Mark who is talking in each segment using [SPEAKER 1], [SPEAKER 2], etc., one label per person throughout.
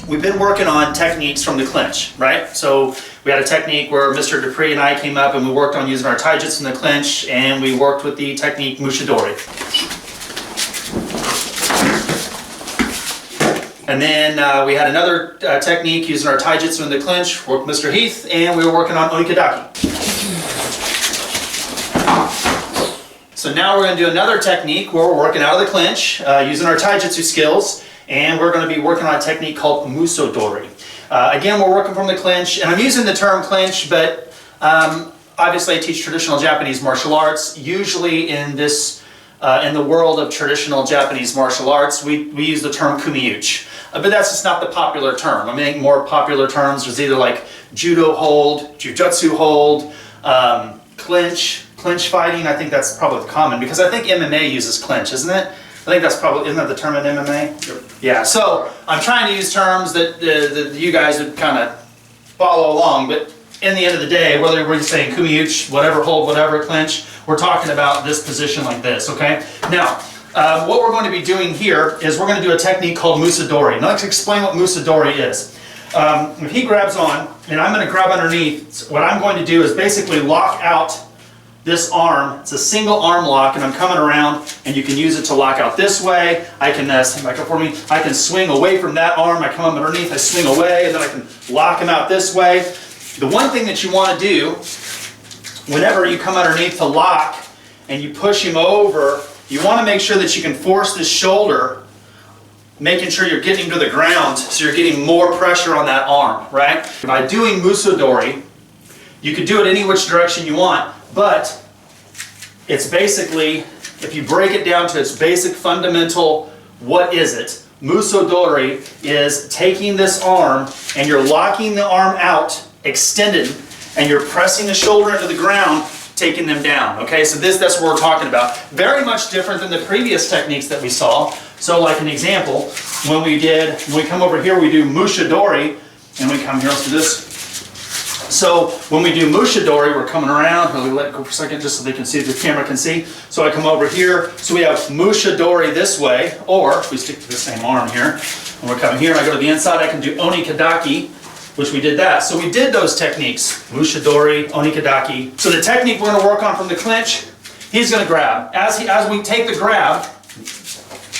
[SPEAKER 1] we've been working on techniques from the clinch, right? So we had a technique where Mr. Dupree and I came up and we worked on using our taijutsu in the clinch, and we worked with the technique Mushidori. And then we had another technique using our taijutsu in the clinch, worked with Mr. Heath, and we were working on Onikadaki. So now we're going to do another technique where we're working out of the clinch using our taijutsu skills, and we're going to be working on a technique called Musodori. Again, we're working from the clinch, and I'm using the term clinch, but obviously I teach traditional Japanese martial arts. Usually in the world of traditional Japanese martial arts, we use the term kumiyuchi. But that's just not the popular term. I mean, more popular terms is either like judo hold, jujutsu hold, clinch fighting. I think that's probably common because I think MMA uses clinch, isn't it? I think that's probably, isn't that the term in MMA? Yep. Yeah, so I'm trying to use terms that you guys would kind of follow along, but in the end of the day, whether we're saying kumiyuchi, whatever hold, whatever clinch, we're talking about this position like this, okay? Now, what we're going to be doing here is we're going to do a technique called Musadori. Now let's explain what Musadori is. If he grabs on, and I'm going to grab underneath, what I'm going to do is basically lock out this arm. It's a single arm lock, and I'm coming around, and you can use it to lock out this way. I can, stand back up for me, I can swing away from that arm, I come up underneath, I swing away, and then I can lock him out this way. The one thing that you want to do, whenever you come underneath to lock, and you push him over, you want to make sure that you can force this shoulder, making sure you're getting to the ground, so you're getting more pressure on that arm, right? By doing Musadori, you could do it any which direction you want, but it's basically, if you break it down to its basic fundamental, what is it? Musadori is taking this arm and you're locking the arm out, extended, and you're pressing the shoulder into the ground, taking them down. Okay, so that's what we're talking about. Very much different than the previous techniques that we saw. So like an example, when we come over here, we do Mushidori, and we come here, let's do this. So when we do Mushidori, we're coming around, let me let it go for a second just so they can see, the camera can see. So I come over here, so we have Mushidori this way, or if we stick to the same arm here, and we're coming here, and I go to the inside, I can do Onikadaki, which we did that. So we did those techniques, Mushidori, Onikadaki. So the technique we're gonna work on from the clinch, he's gonna grab. As we take the grab,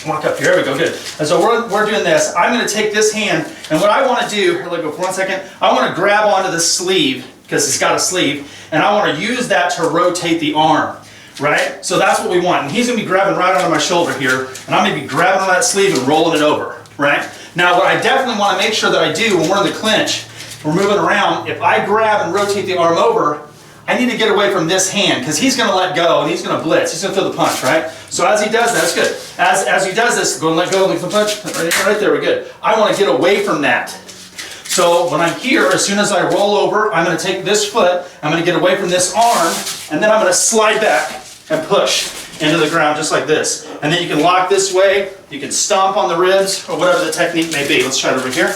[SPEAKER 1] walk up here, there we go, good. And so we're doing this. I'm going to take this hand, and what I want to do, here, let go for 1 second, I want to grab onto the sleeve, because it's got a sleeve, and I want to use that to rotate the arm, right? So that's what we want. And he's going to be grabbing right onto my shoulder here, and I'm going to be grabbing on that sleeve and rolling it over, right? Now what I definitely want to make sure that I do when we're in the clinch, we're moving around, if I grab and rotate the arm over, I need to get away from this hand because he's going to let go and he's going to blitz. He's going to throw the punch, right? So as he does that, that's good. as he does this, go and let go of the punch. Right there, we're good. I want to get away from that. So when I'm here, as soon as I roll over, I'm going to take this foot, I'm going to get away from this arm, and then I'm going to slide back and push into the ground just like this. And then you can lock this way, you can stomp on the ribs, or whatever the technique may be. Let's try it over here.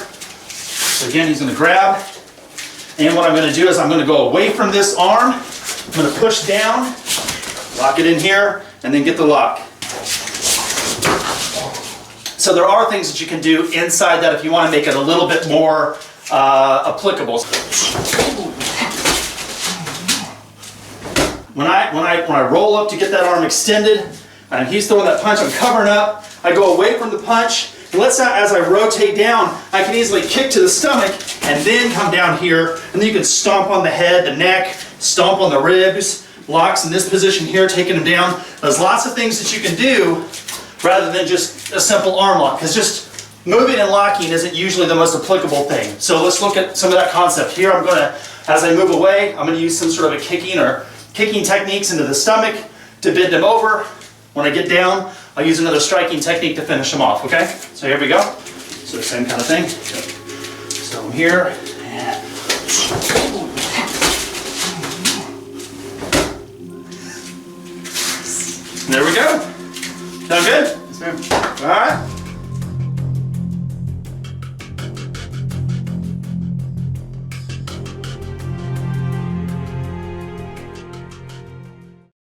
[SPEAKER 1] So again, he's going to grab. And what I'm going to do is I'm going to go away from this arm, I'm going to push down, lock it in here, and then get the lock. So there are things that you can do inside that if you want to make it a little bit more applicable. When I roll up to get that arm extended, and he's throwing that punch, I'm covering up, I go away from the punch, and let's say as I rotate down, I can easily kick to the stomach and then come down here, and then you can stomp on the head, the neck, stomp on the ribs, locks in this position here, taking them down. There's lots of things that you can do rather than just a simple arm lock, because just moving and locking isn't usually the most applicable thing. So let's look at some of that concept. Here I'm going to, as I move away, I'm going to use some sort of a kicking techniques into the stomach to bend them over. When I get down, I'll use another striking technique to finish them off, okay? So here we go. So the same kind of thing. So I'm here. And there we go. Sound good? Yes, ma'am. All right.